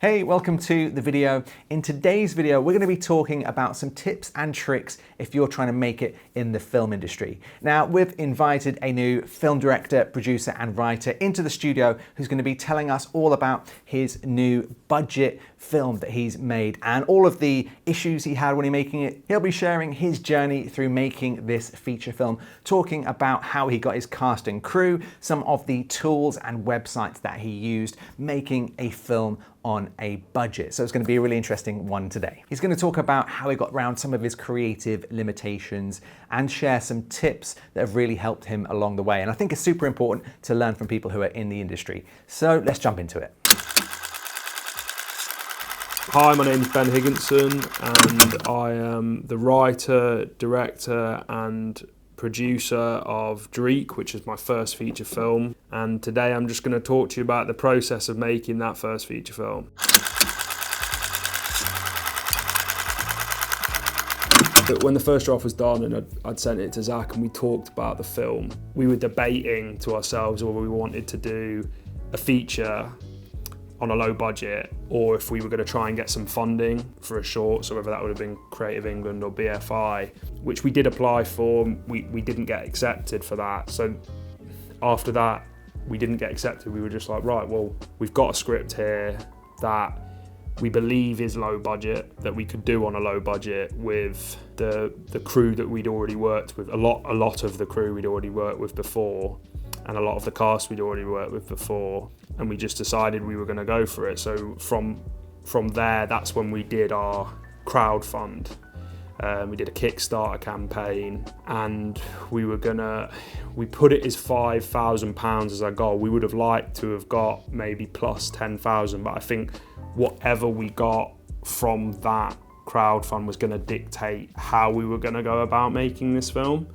Hey, welcome to the video. In today's video, we're going to be talking about some tips and tricks if you're trying to make it in the film industry. Now, we've invited a new film director, producer, and writer into the studio who's going to be telling us all about his new budget film that he's made and all of the issues he had when he making it. He'll be sharing his journey through making this feature film, talking about how he got his cast and crew, some of the tools and websites that he used making a film on a budget. So it's going to be a really interesting one today. He's going to talk about how he got around some of his creative limitations and share some tips that have really helped him along the way. And I think it's super important to learn from people who are in the industry. So let's jump into it. Hi, my name is Ben Higginson and I am the writer, director and producer of Dreek, which is my first feature film, and today I'm just going to talk to you about the process of making that first feature film. When the first draft was done and I'd sent it to Zach and we talked about the film, we were debating to ourselves whether we wanted to do a feature on a low budget or if we were going to try and get some funding for a short, so whether that would have been Creative England or BFI, which we did apply for. We didn't get accepted for that. So after that, we didn't get accepted. We were just like, right, well, we've got a script here that we believe is low budget, that we could do on a low budget with the crew that we'd already worked with, a lot of the crew we'd already worked with before, and a lot of the cast we'd already worked with before, and we just decided we were going to go for it. So from there, that's when we did our crowdfund. We did a Kickstarter campaign, and we put it as £5,000 as our goal. We would have liked to have got maybe plus 10,000, but I think whatever we got from that crowdfund was going to dictate how we were going to go about making this film.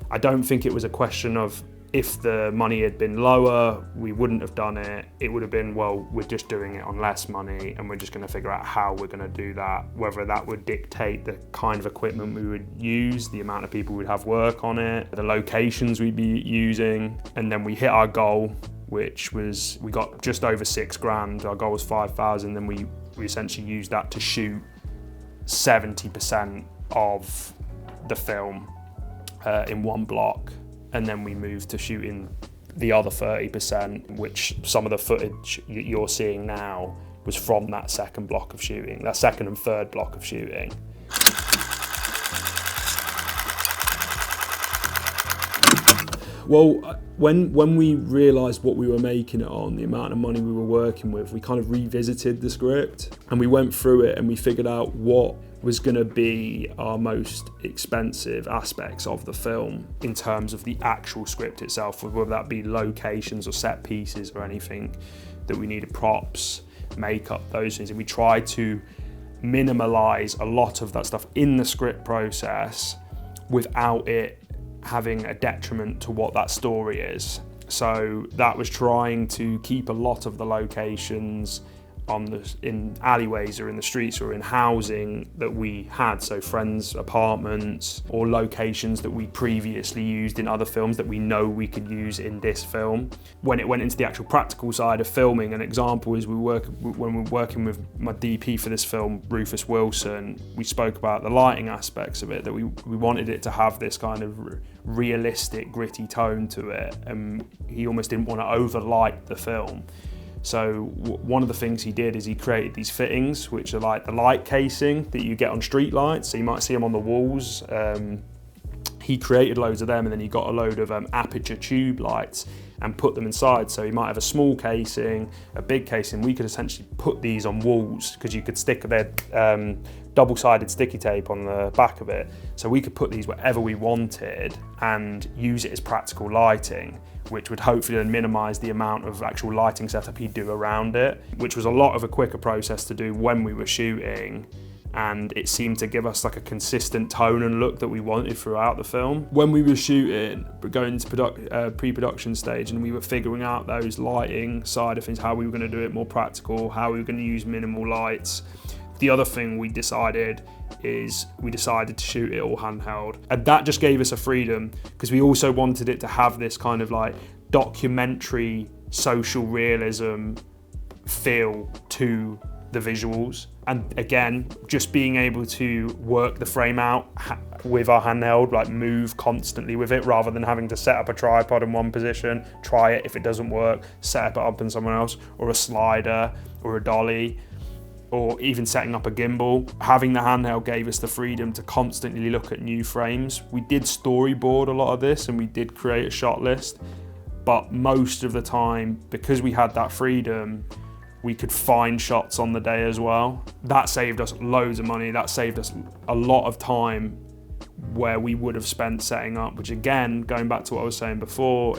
I don't think it was a question of if the money had been lower, we wouldn't have done it. It would have been, well, we're just doing it on less money and we're just going to figure out how we're going to do that, whether that would dictate the kind of equipment we would use, the amount of people we'd have work on it, the locations we'd be using. And then we hit our goal, which was, we got just over £6,000. Our goal was 5,000. Then we essentially used that to shoot 70% of the film in one block. And then we moved to shooting the other 30%, which some of the footage you're seeing now was from that second block of shooting, that second and third block of shooting. Well, when we realised what we were making it on, the amount of money we were working with, we kind of revisited the script and we went through it and we figured out what was going to be our most expensive aspects of the film in terms of the actual script itself, whether that be locations or set pieces or anything that we needed, props, makeup, those things. And we tried to minimalise a lot of that stuff in the script process without it having a detriment to what that story is. So that was trying to keep a lot of the locations in alleyways or in the streets or in housing that we had, so friends' apartments or locations that we previously used in other films that we know we could use in this film. When it went into the actual practical side of filming, an example is when we were working with my DP for this film, Rufus Wilson, we spoke about the lighting aspects of it, that we wanted it to have this kind of realistic, gritty tone to it, and he almost didn't want to overlight the film. So one of the things he did is he created these fittings, which are like the light casing that you get on street lights. So you might see them on the walls. He created loads of them, and then he got a load of aperture tube lights and put them inside. So you might have a small casing, a big casing. We could essentially put these on walls because you could stick their double-sided sticky tape on the back of it. So we could put these wherever we wanted and use it as practical lighting, which would hopefully then minimise the amount of actual lighting setup he'd do around it, which was a lot of a quicker process to do when we were shooting. And it seemed to give us like a consistent tone and look that we wanted throughout the film. When we were shooting, going into pre-production stage, and we were figuring out those lighting side of things, how we were going to do it more practical, how we were going to use minimal lights. The other thing we decided to shoot it all handheld, and that just gave us a freedom because we also wanted it to have this kind of like documentary social realism feel to the visuals. And again, just being able to work the frame out with our handheld, like move constantly with it, rather than having to set up a tripod in one position, try it, if it doesn't work, set it up in someone else, or a slider, or a dolly, or even setting up a gimbal. Having the handheld gave us the freedom to constantly look at new frames. We did storyboard a lot of this, and we did create a shot list, but most of the time, because we had that freedom, we could find shots on the day as well. That saved us loads of money. That saved us a lot of time where we would have spent setting up, which again, going back to what I was saying before,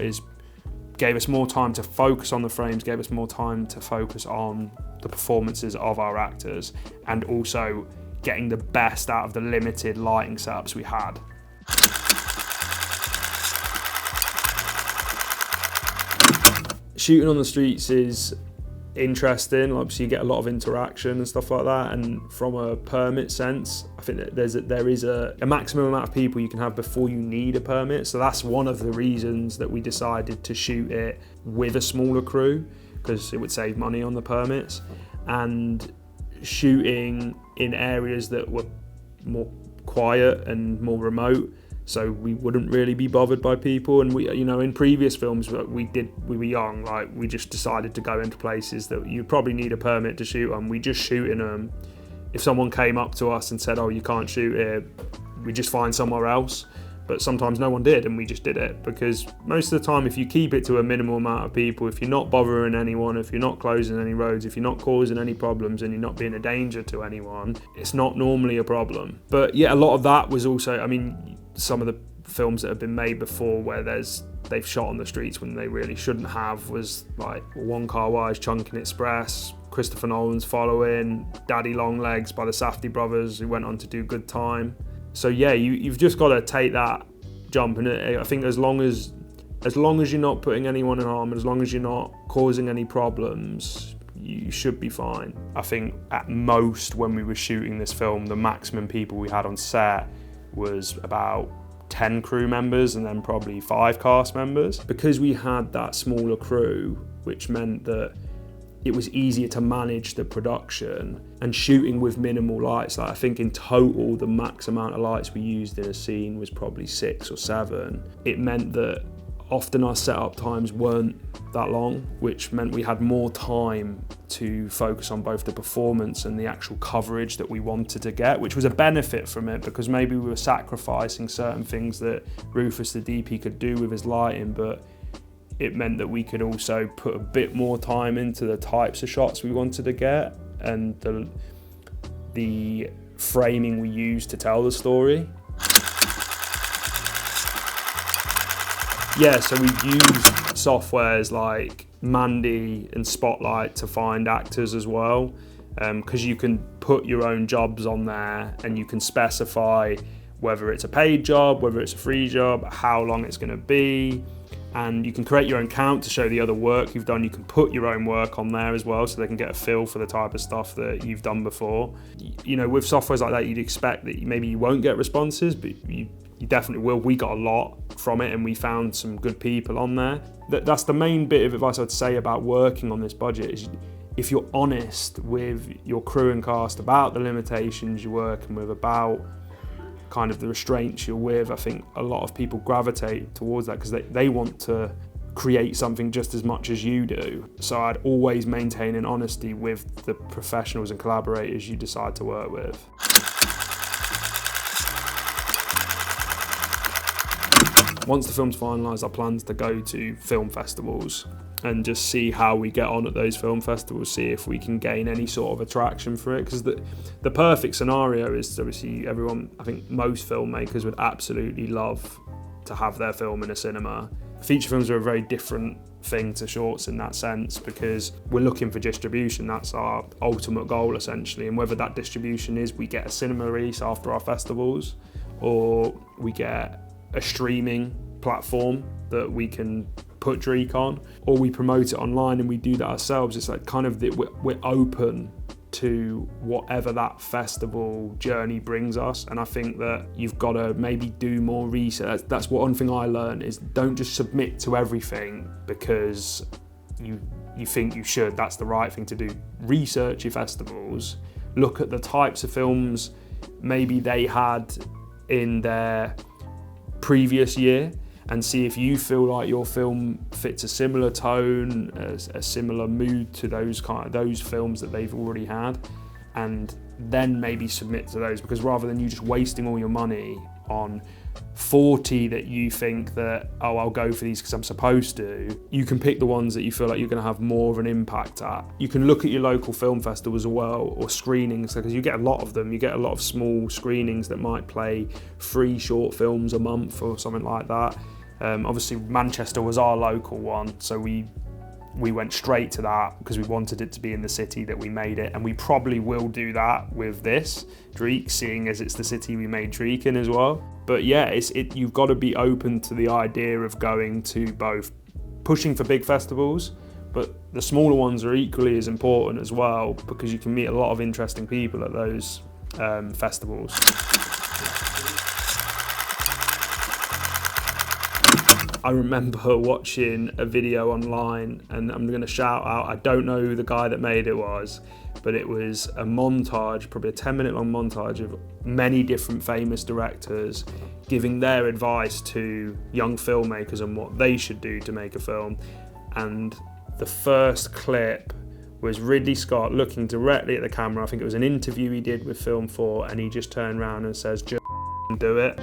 gave us more time to focus on the frames, gave us more time to focus on the performances of our actors, and also getting the best out of the limited lighting setups we had. Shooting on the streets is interesting. Obviously you get a lot of interaction and stuff like that, and from a permit sense, I think that there is a maximum amount of people you can have before you need a permit. So that's one of the reasons that we decided to shoot it with a smaller crew, because it would save money on the permits, and shooting in areas that were more quiet and more remote, so we wouldn't really be bothered by people. And we, you know, in previous films we were young, like we just decided to go into places that you probably need a permit to shoot on. We just shoot in them. If someone came up to us and said, oh, you can't shoot here, we just find somewhere else. But sometimes no one did, and we just did it, because most of the time, if you keep it to a minimal amount of people, if you're not bothering anyone, if you're not closing any roads, if you're not causing any problems, and you're not being a danger to anyone, it's not normally a problem. But yeah, a lot of that was also, I mean, some of the films that have been made before where they've shot on the streets when they really shouldn't have, was like One Car Wise, Chunkin Express, Christopher Nolan's Following, Daddy Longlegs by the Safdie brothers, who went on to do Good Time. So yeah, you've just got to take that jump, and I think as long as you're not putting anyone in harm, as long as you're not causing any problems, you should be fine. I think at most, when we were shooting this film, the maximum people we had on set was about 10 crew members, and then probably 5 cast members. Because we had that smaller crew, which meant that it was easier to manage the production, and shooting with minimal lights. Like I think in total, the max amount of lights we used in a scene was probably 6 or 7. It meant that often our setup times weren't that long, which meant we had more time to focus on both the performance and the actual coverage that we wanted to get, which was a benefit from it, because maybe we were sacrificing certain things that Rufus the DP could do with his lighting, but it meant that we could also put a bit more time into the types of shots we wanted to get, and the framing we used to tell the story. Yeah, so we used softwares like Mandy and Spotlight to find actors as well, because you can put your own jobs on there, and you can specify whether it's a paid job, whether it's a free job, how long it's going to be, and you can create your own count to show the other work you've done. You can put your own work on there as well, so they can get a feel for the type of stuff that you've done before. You know, with softwares like that, you'd expect that maybe you won't get responses, but you definitely will. We got a lot from it, and we found some good people on there. That's the main bit of advice I'd say about working on this budget, is if you're honest with your crew and cast about the limitations you're working with, about kind of the restraints you're with, I think a lot of people gravitate towards that because they want to create something just as much as you do. So I'd always maintain an honesty with the professionals and collaborators you decide to work with. Once the film's finalised, our plan's to go to film festivals and just see how we get on at those film festivals, see if we can gain any sort of attraction for it. Because the perfect scenario is obviously everyone, I think most filmmakers would absolutely love to have their film in a cinema. Feature films are a very different thing to shorts in that sense, because we're looking for distribution. That's our ultimate goal essentially, and whether that distribution is we get a cinema release after our festivals, or we get a streaming platform that we can put Dreek on, or we promote it online and we do that ourselves. It's like kind of we're open to whatever that festival journey brings us. And I think that you've got to maybe do more research. That's one thing I learned, is don't just submit to everything because you you think you should, that's the right thing to do. Research your festivals, look at the types of films maybe they had in their previous year, and see if you feel like your film fits a similar tone, a similar mood to those films that they've already had, and then maybe submit to those. Because rather than you just wasting all your money on 40 that you think that, oh, I'll go for these because I'm supposed to, you can pick the ones that you feel like you're going to have more of an impact at. You can look at your local film festivals as well, or screenings, because you get a lot of them. You get a lot of small screenings that might play 3 short films a month or something like that. Obviously Manchester was our local one, so we went straight to that because we wanted it to be in the city that we made it, and we probably will do that with this Dreek, seeing as it's the city we made Dreek in as well. But yeah, you've got to be open to the idea of going to both pushing for big festivals, but the smaller ones are equally as important as well, because you can meet a lot of interesting people at those festivals. I remember watching a video online, and I'm going to shout out, I don't know who the guy that made it was, but it was a montage, probably a 10-minute long montage of many different famous directors giving their advice to young filmmakers on what they should do to make a film. And the first clip was Ridley Scott looking directly at the camera. I think it was an interview he did with Film 4, and he just turned around and says, just do it.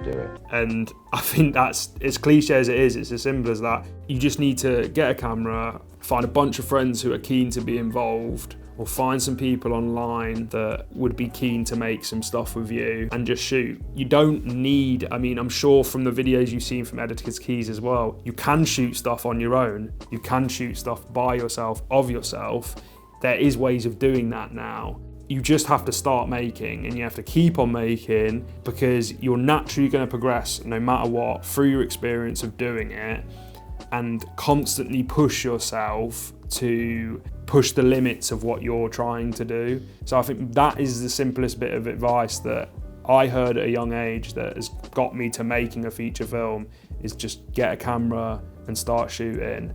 Do it. And I think that's, as cliche as it is, it's as simple as that. You just need to get a camera, find a bunch of friends who are keen to be involved, or find some people online that would be keen to make some stuff with you, and just shoot. You don't need, I mean, I'm sure from the videos you've seen from Editor's Keys as well, you can shoot stuff on your own. You can shoot stuff by yourself, of yourself. There is ways of doing that now. You just have to start making, and you have to keep on making, because you're naturally going to progress no matter what through your experience of doing it, and constantly push yourself to push the limits of what you're trying to do. So I think that is the simplest bit of advice that I heard at a young age that has got me to making a feature film, is just get a camera and start shooting.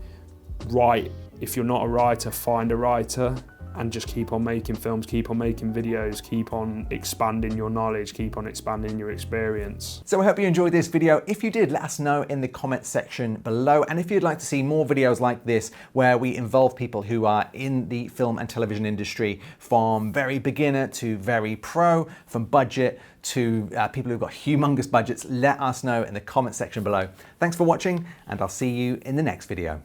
Write, if you're not a writer, find a writer, and just keep on making films, keep on making videos, keep on expanding your knowledge, keep on expanding your experience. So I hope you enjoyed this video. If you did, let us know in the comment section below. And if you'd like to see more videos like this, where we involve people who are in the film and television industry, from very beginner to very pro, from budget to people who've got humongous budgets, let us know in the comment section below. Thanks for watching, and I'll see you in the next video.